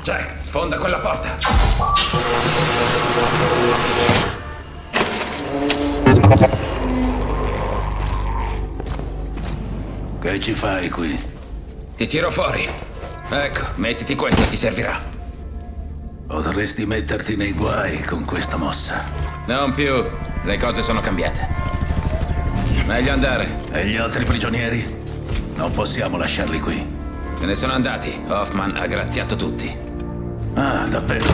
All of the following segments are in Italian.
Jack, sfonda quella porta. Che ci fai qui? Ti tiro fuori. Ecco, mettiti questo, ti servirà. Potresti metterti nei guai con questa mossa. Non più. Le cose sono cambiate. Meglio andare. E gli altri prigionieri? Non possiamo lasciarli qui. Se ne sono andati. Hoffman ha graziato tutti. Ah, davvero?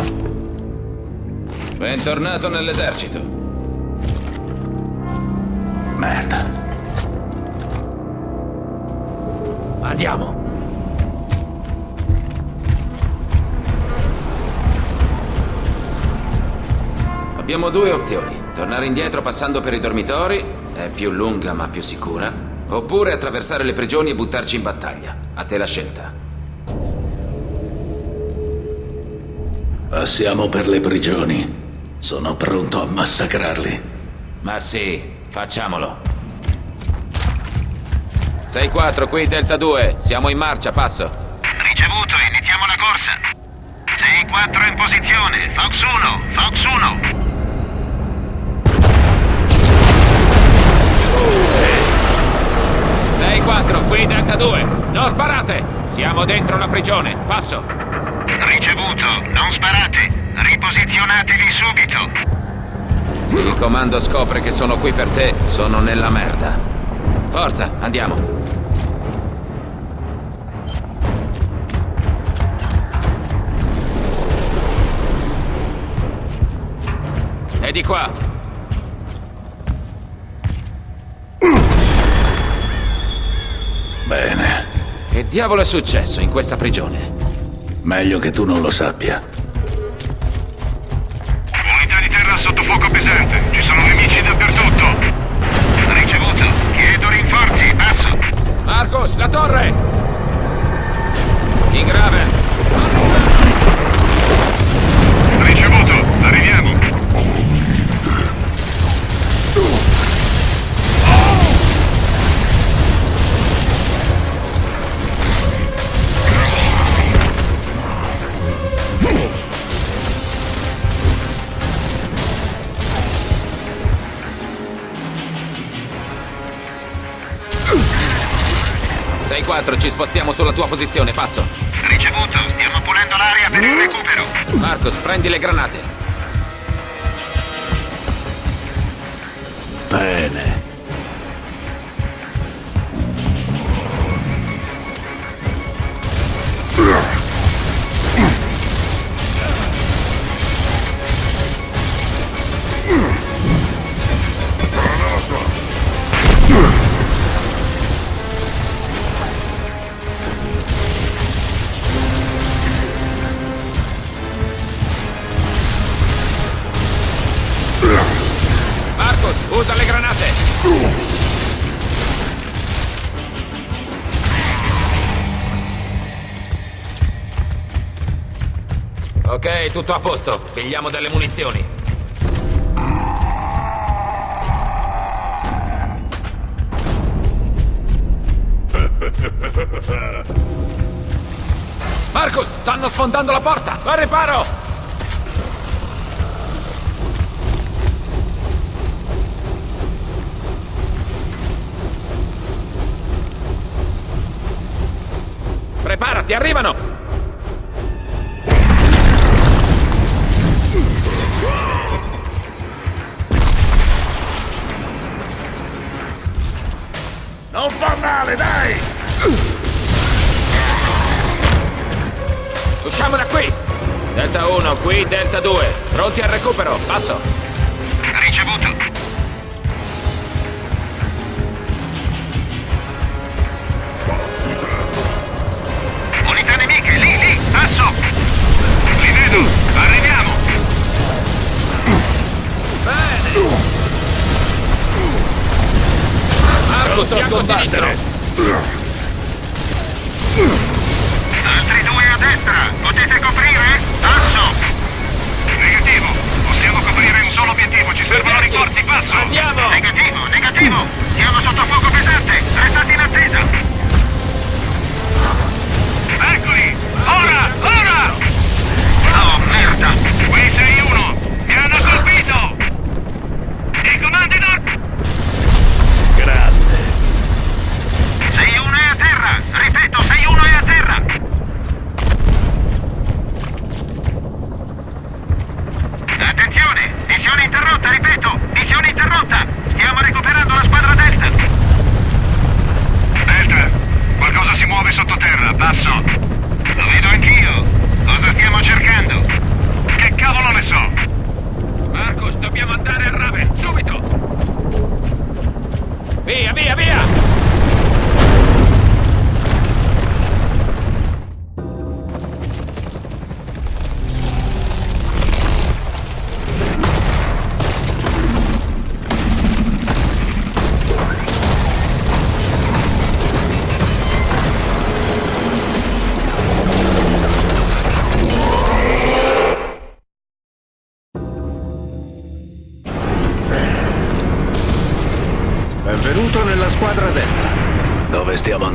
Bentornato nell'esercito. Merda. Andiamo. Abbiamo due opzioni. Tornare indietro passando per i dormitori, è più lunga ma più sicura, oppure attraversare le prigioni e buttarci in battaglia. A te la scelta. Passiamo per le prigioni. Sono pronto a massacrarli. Ma sì, facciamolo. 6-4, qui Delta 2. Siamo in marcia, passo. Ricevuto, iniziamo la corsa. 6-4 in posizione. Fox 1, Fox 1. 6-4, qui Delta 2. Non sparate! Siamo dentro la prigione. Passo. Ricevuto, non sparate. Riposizionatevi subito. Se il comando scopre che sono qui per te, sono nella merda. Forza, andiamo. E di qua. Bene. Che diavolo è successo in questa prigione? Meglio che tu non lo sappia. Unità di terra sotto fuoco pesante. Ci sono nemici dappertutto. Ricevuto, chiedo rinforzi, passo. Marcos, la torre! In grave. Ricevuto, arriviamo. Sei 4, ci spostiamo sulla tua posizione, passo. Ricevuto, stiamo pulendo l'area per il recupero. Marcos, prendi le granate. Bene. Marcos, usa le granate. Ok, tutto a posto. Pigliamo delle munizioni. Marcos, stanno sfondando la porta. Al riparo! Preparati, arrivano! Non fa male, dai! Usciamo da qui! Delta 1, qui Delta 2. Pronti al recupero, passo! Ricevuto. Unità nemiche, lì, passo. Li vedo, arriviamo. Bene! Marcos, fianco sinistro! Altri due a destra, potete coprire? Passo. Negativo, possiamo coprire un solo obiettivo, ci servono rinforzi, passo. Andiamo! Negativo, siamo sotto fuoco pesante, restate in attesa. Eccoli, ora!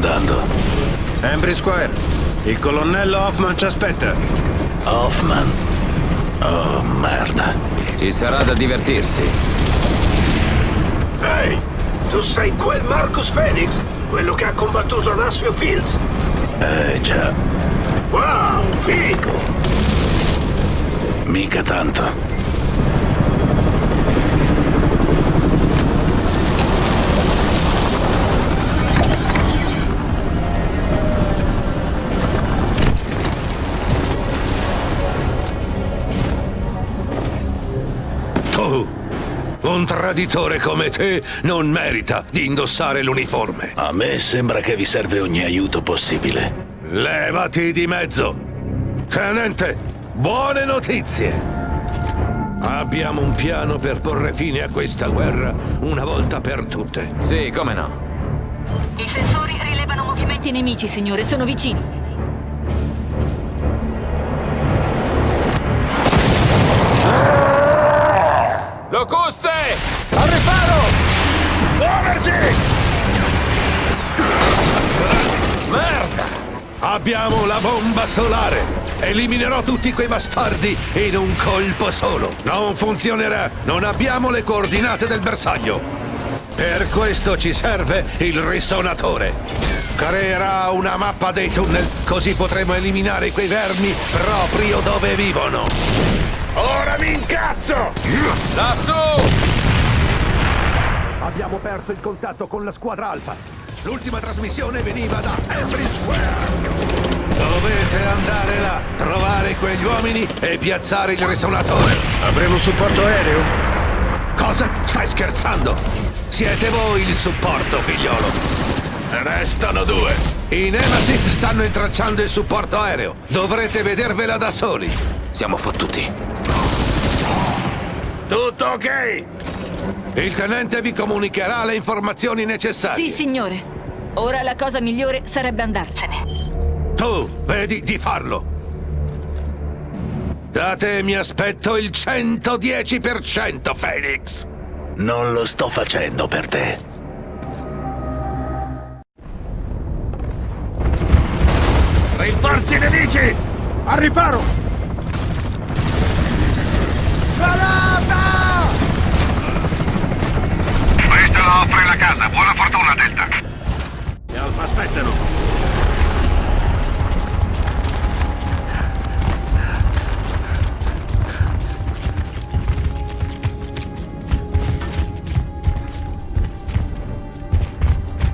andando? Embry Square. Il colonnello Hoffman ci aspetta. Hoffman? Oh, merda. Ci sarà da divertirsi. Ehi, tu sei quel Marcus Phoenix? Quello che ha combattuto a Nashville Fields? Già. Wow, figo! Mica tanto. Tu, un traditore come te, non merita di indossare l'uniforme. A me sembra che vi serve ogni aiuto possibile. Levati di mezzo. Tenente, buone notizie. Abbiamo un piano per porre fine a questa guerra una volta per tutte. Sì, come no. I sensori rilevano movimenti nemici, signore. Sono vicini. Locuste! Al riparo! Muoversi! Merda! Abbiamo la bomba solare! Eliminerò tutti quei bastardi in un colpo solo! Non funzionerà! Non abbiamo le coordinate del bersaglio! Per questo ci serve il risonatore! Creerà una mappa dei tunnel, così potremo eliminare quei vermi proprio dove vivono! Ora mi incazzo! Lassù! Abbiamo perso il contatto con la squadra Alfa. L'ultima trasmissione veniva da Embry Square. Dovete andare là, trovare quegli uomini e piazzare il risonatore. Avremo supporto aereo? Cosa? Stai scherzando? Siete voi il supporto, figliolo. Restano due. I Nemesis stanno intralciando il supporto aereo. Dovrete vedervela da soli. Siamo fottuti. Tutto ok? Il tenente vi comunicherà le informazioni necessarie. Sì, signore. Ora la cosa migliore sarebbe andarsene. Tu vedi di farlo. Da te mi aspetto il 110%, Phoenix. Non lo sto facendo per te. Rinforzi nemici! Al riparo! Questa la offre la casa. Buona fortuna, Delta. Gli Alfa aspettano.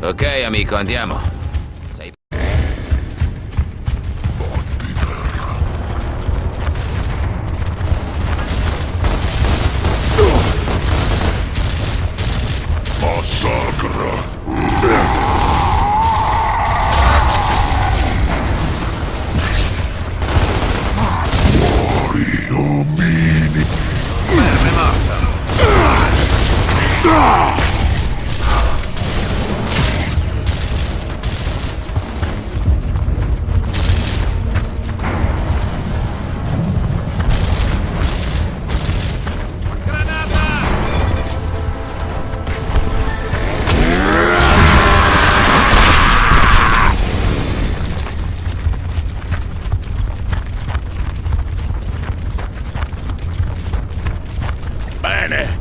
Ok, amico, andiamo. Sei... Bene.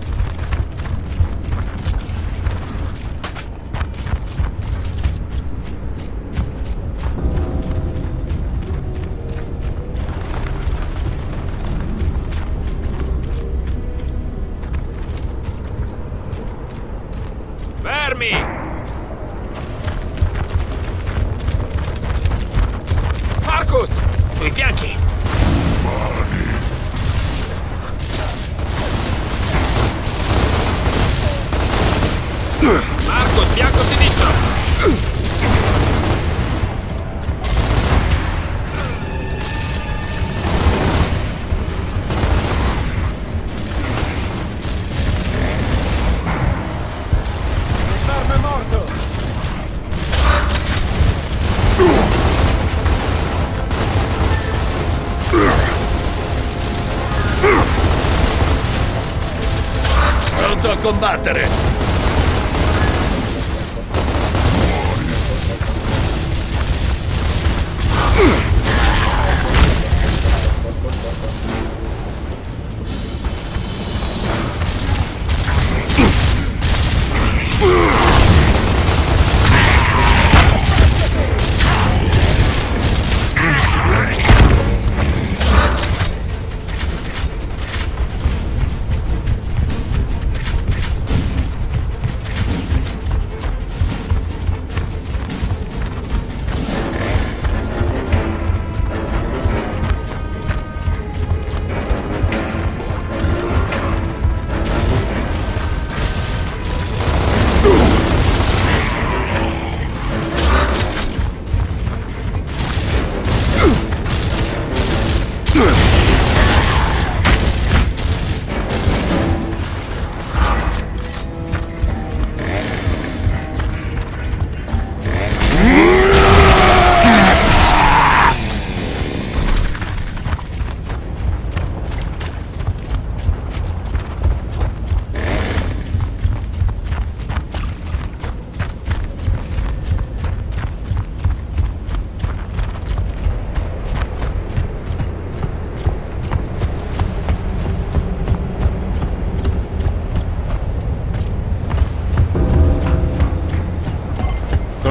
Fermi! Marcus! Sui fianchi! Marcus, fianco sinistro! Pronto a combattere.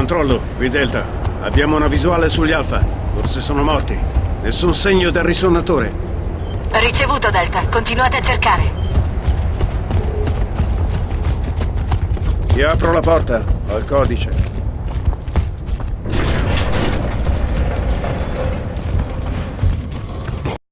Controllo, qui Delta. Abbiamo una visuale sugli Alfa. Forse sono morti. Nessun segno del risonatore. Ricevuto, Delta. Continuate a cercare. Ti apro la porta. Ho il codice.